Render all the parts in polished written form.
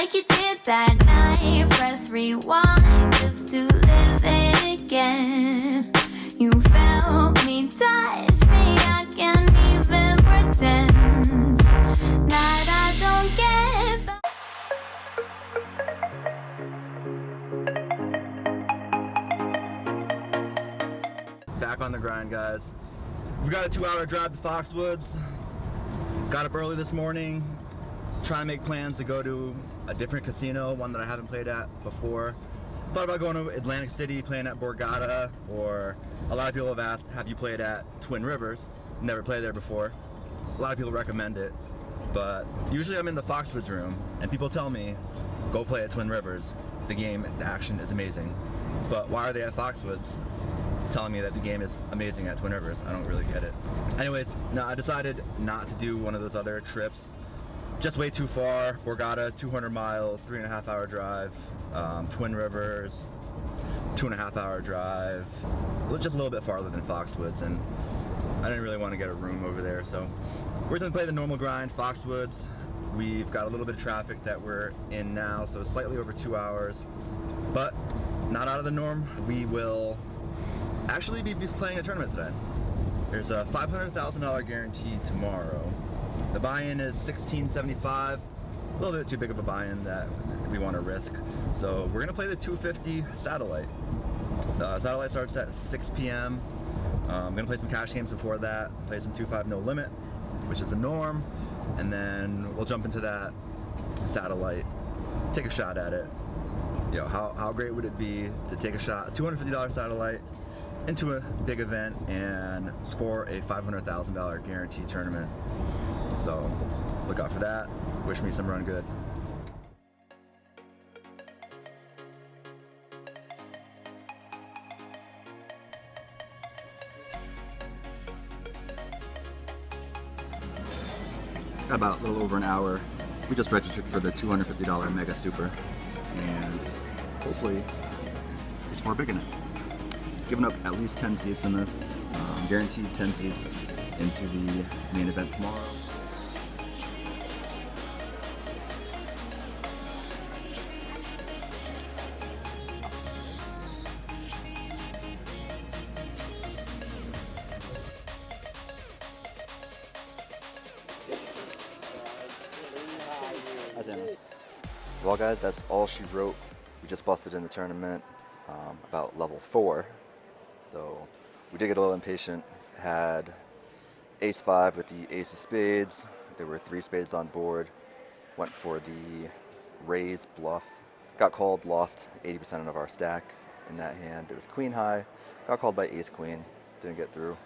like you did that night. Press rewind just to live it again. You felt me, touch me, I can't even pretend that I don't get back. Back on the grind, guys. We got a 2-hour drive to Foxwoods. Got up early this morning, trying to make plans to go to a different casino, one that I haven't played at before. Thought about going to Atlantic City, playing at Borgata, or a lot of people have asked, have you played at Twin Rivers? Never played there before. A lot of people recommend it, but usually I'm in the Foxwoods room, and people tell me, go play at Twin Rivers. The game, the action is amazing. But why are they at Foxwoods telling me that the game is amazing at Twin Rivers? I don't really get it. Anyways, no, I decided not to do one of those other trips. Just way too far. Borgata, 200 miles, 3.5-hour drive. Twin Rivers, 2.5-hour drive. Just a little bit farther than Foxwoods, and I didn't really want to get a room over there, so we're just gonna play the normal grind, Foxwoods. We've got a little bit of traffic that we're in now, so slightly over 2 hours, but not out of the norm. We will actually be playing a tournament today. There's a $500,000 guarantee tomorrow. The buy-in is $16.75, a little bit too big of a buy-in that we want to risk. So we're gonna play the 250 satellite. The satellite starts at 6 p.m. I'm gonna play some cash games before that, play some 2-5 no limit, which is the norm, and then we'll jump into that satellite, take a shot at it. You know, how great would it be to take a shot, a $250 satellite, into a big event and score a $500,000 guarantee tournament. So look out for that. Wish me some run good. Got about a little over an hour. We just registered for the $250 Mega Super, and hopefully we score big in it. Giving up at least 10 seats in this, guaranteed 10 seats into the main event tomorrow. Well guys, that's all she wrote. We just busted in the tournament about level 4. So we did get a little impatient. Had ace-5 with the ace of spades. There were 3 spades on board. Went for the raise bluff. Got called, lost 80% of our stack in that hand. It was queen high. Got called by ace queen. Didn't get through.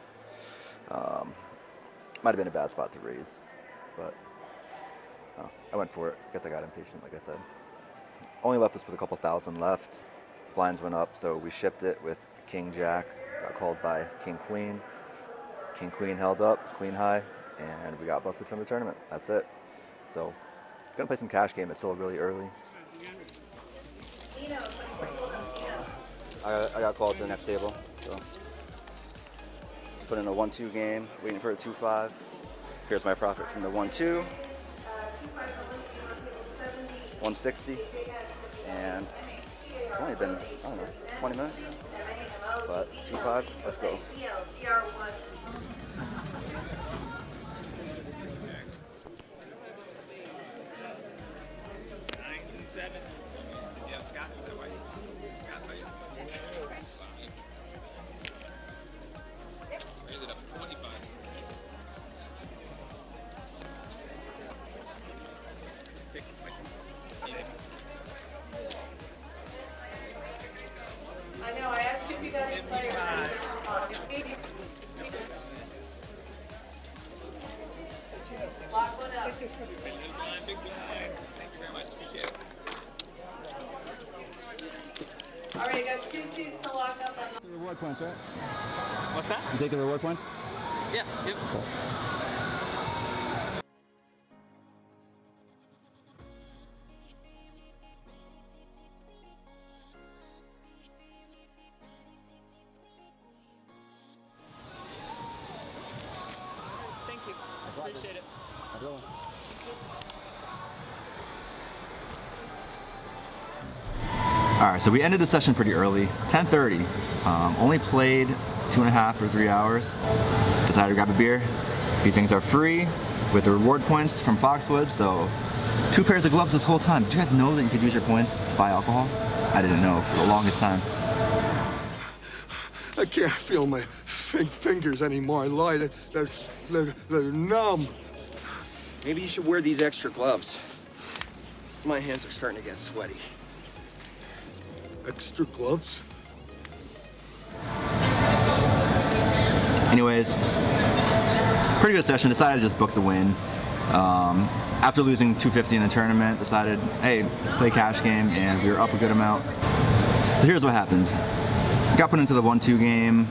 Might have been a bad spot to raise, but I went for it. Guess I got impatient, like I said. Only left us with a couple thousand left. Blinds went up, so we shipped it with king jack. Got called by king queen. King queen held up, queen high, and we got busted from the tournament. That's it. So, gonna play some cash game. It's still really early. I got called to the next table. So, put in a 1-2 game, waiting for a 2-5. Here's my profit from the 1-2. 160, and it's only been, I don't know, 20 minutes, but 2-5, let's go. Alright, got 2 seats to lock up on the Reward points, right? What's that? You take the reward points? Yeah, yep. Cool. Thank you. Appreciate it. Have a good one. Alright, so we ended the session pretty early, 10:30. Only played 2.5 or 3 hours. Decided to grab a beer. These things are free with the reward points from Foxwoods, so 2 pairs of gloves this whole time. Did you guys know that you could use your points to buy alcohol? I didn't know for the longest time. I can't feel my fingers anymore. They're numb. Maybe you should wear these extra gloves. My hands are starting to get sweaty. Extra gloves? Anyways, pretty good session. Decided to just book the win. After losing 250 in the tournament, decided, hey, play cash game, and we were up a good amount. So here's what happened. Got put into the 1-2 game,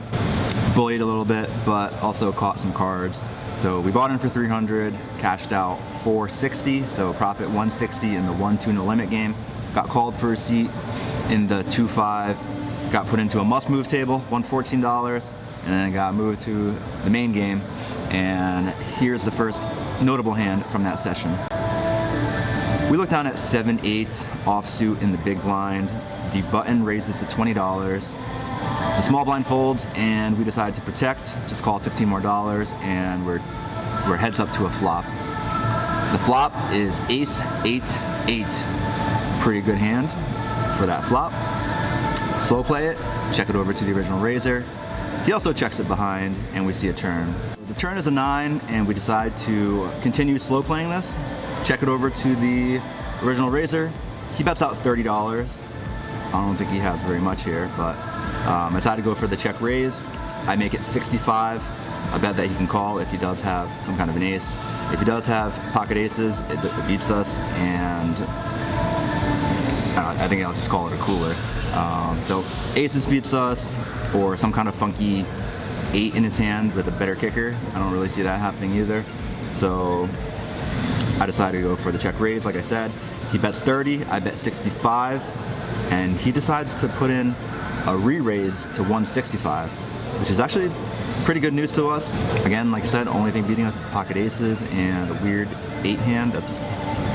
bullied a little bit, but also caught some cards. So we bought in for 300, cashed out 460, so profit 160 in the 1-2 no limit game. Got called for a seat in the 2-5, got put into a must move table, won $14, and then got moved to the main game. And here's the first notable hand from that session. We look down at 7-8 offsuit in the big blind. The button raises to $20. The small blind folds, and we decide to protect, just call $15 more, and we're heads up to a flop. The flop is ace 8-8. Pretty good hand for that flop. Slow play it, check it over to the original raiser. He also checks it behind, and we see a turn. The turn is a 9, and we decide to continue slow playing this. Check it over to the original raiser. He bets out $30. I don't think he has very much here, but I decided to go for the check raise. I make it 65. I bet that he can call if he does have some kind of an ace. If he does have pocket aces, it beats us, and I think I'll just call it a cooler. So aces beats us, or some kind of funky 8 in his hand with a better kicker. I don't really see that happening either. So I decided to go for the check raise, like I said. He bets 30, I bet 65, and he decides to put in a re-raise to 165, which is actually pretty good news to us. Again, like I said, only thing beating us is pocket aces and a weird 8 hand that's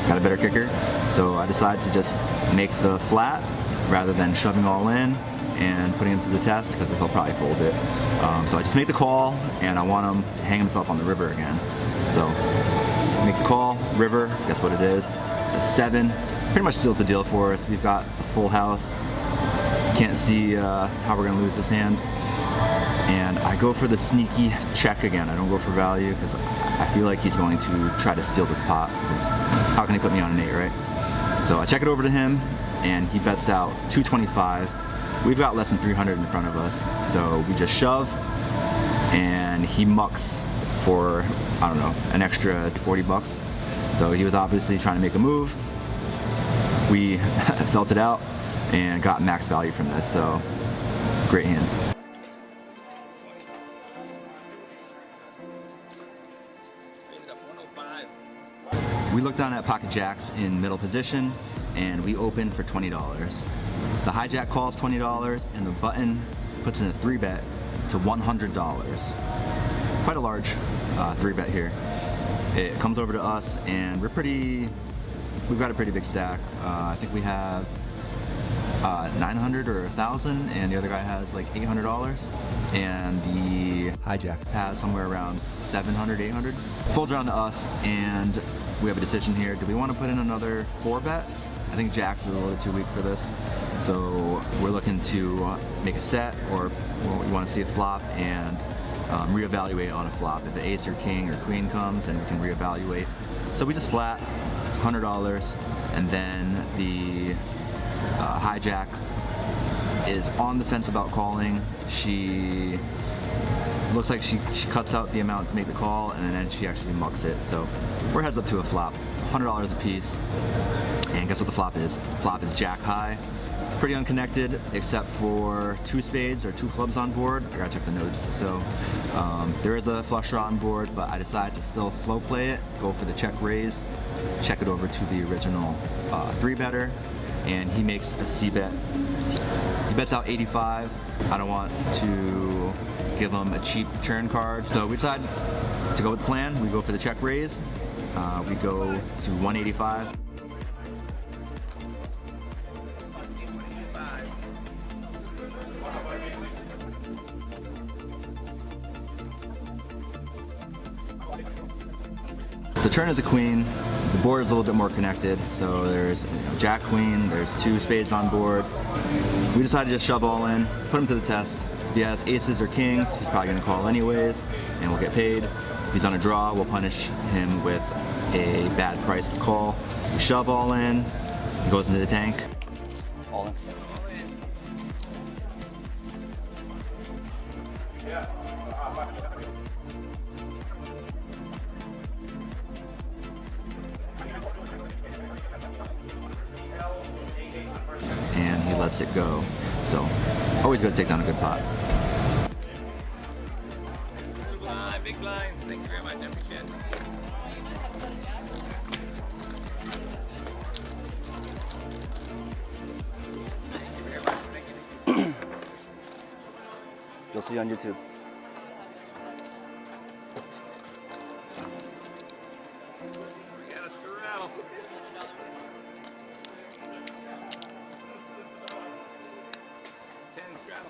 got a better kicker. So I decided to just make the flat rather than shoving all in and putting him to the test, because he'll probably fold it. So I just make the call, and I want him to hang himself on the river again. So make the call, river, guess what it is? It's a 7. Pretty much seals the deal for us. We've got a full house. Can't see how we're gonna lose this hand. And I go for the sneaky check again. I don't go for value, because I feel like he's going to try to steal this pot, because how can he put me on an 8, right? So I check it over to him, and he bets out 225. We've got less than 300 in front of us, so we just shove, and he mucks for, I don't know, an extra $40. So he was obviously trying to make a move. We felt it out and got max value from this, so great hand. We look down at pocket jacks in middle position, and we open for $20. The hijack calls $20, and the button puts in a 3-bet to $100. Quite a large 3-bet here. It comes over to us, and we've got a pretty big stack. I think we have 900 or 1,000, and the other guy has like $800, and the hijack has somewhere around 700, 800. Folds around to us, and we have a decision here. Do we want to put in another 4-bet? I think jacks is a little too weak for this. So we're looking to make a set, or we want to see a flop and reevaluate on a flop. If the ace or king or queen comes, then we can reevaluate. So we just flat $100, and then the hijack is on the fence about calling. She looks like she cuts out the amount to make the call, and then she actually mucks it. So we're heads up to a flop, $100 a piece. And guess what the flop is? Flop is jack high. Pretty unconnected, except for 2 spades or 2 clubs on board. I gotta check the notes. So there is a flush draw on board, but I decided to still slow play it, go for the check raise, check it over to the original 3-better, and he makes a C-bet. He bets out 85. I don't want to give him a cheap turn card, so we decide to go with the plan. We go for the check raise. We go to 185. the turn is a queen. The board is a little bit more connected, so there's jack queen, there's 2 spades on board. We decided to just shove all in, put him to the test. If he has aces or kings, he's probably going to call anyways, and we'll get paid. If he's on a draw, we'll punish him with a bad price to call. We shove all in, he goes into the tank. All in. And he lets it go. So, always good to take down a good pot. Big blinds. Thank you very much. I appreciate it. You'll see on YouTube. We got a straddle. Straddle.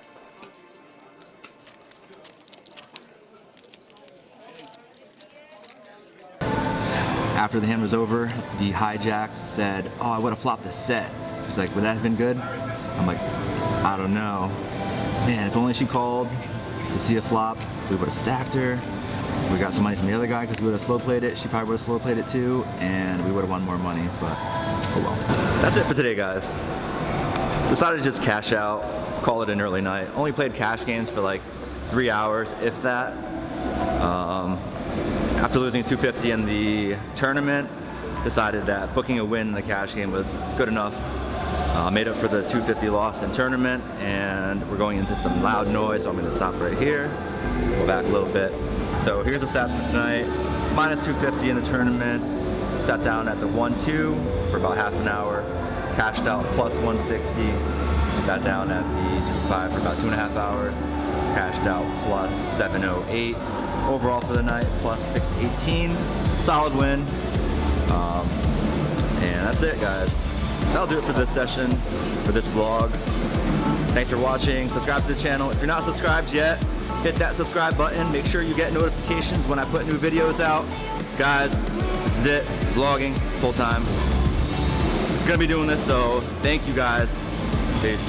After the hand was over, the hijack said, "Oh, I would have flopped the set." She's like, "Would that have been good?" I'm like, "I don't know. Man, if only she called to see a flop, we would have stacked her. We got some money from the other guy because we would have slow played it. She probably would have slow played it too, and we would have won more money, but oh well." That's it for today, guys. Decided to just cash out, call it an early night. Only played cash games for like 3 hours, if that. After losing $250 in the tournament, decided that booking a win in the cash game was good enough. Made up for the $250 loss in tournament, and we're going into some loud noise, so I'm going to stop right here. Go back a little bit. So here's the stats for tonight. Minus $250 in the tournament. Sat down at the 1-2 for about half an hour. Cashed out plus 160. Sat down at the 2-5 for about 2.5 hours. Cashed out plus 708. Overall for the night, plus 618. Solid win. And that's it, guys. That'll do it for this session, for this vlog. Thanks for watching. Subscribe to the channel. If you're not subscribed yet, hit that subscribe button. Make sure you get notifications when I put new videos out. Guys, this is it. Vlogging full time. Gonna be doing this, so thank you guys. Peace.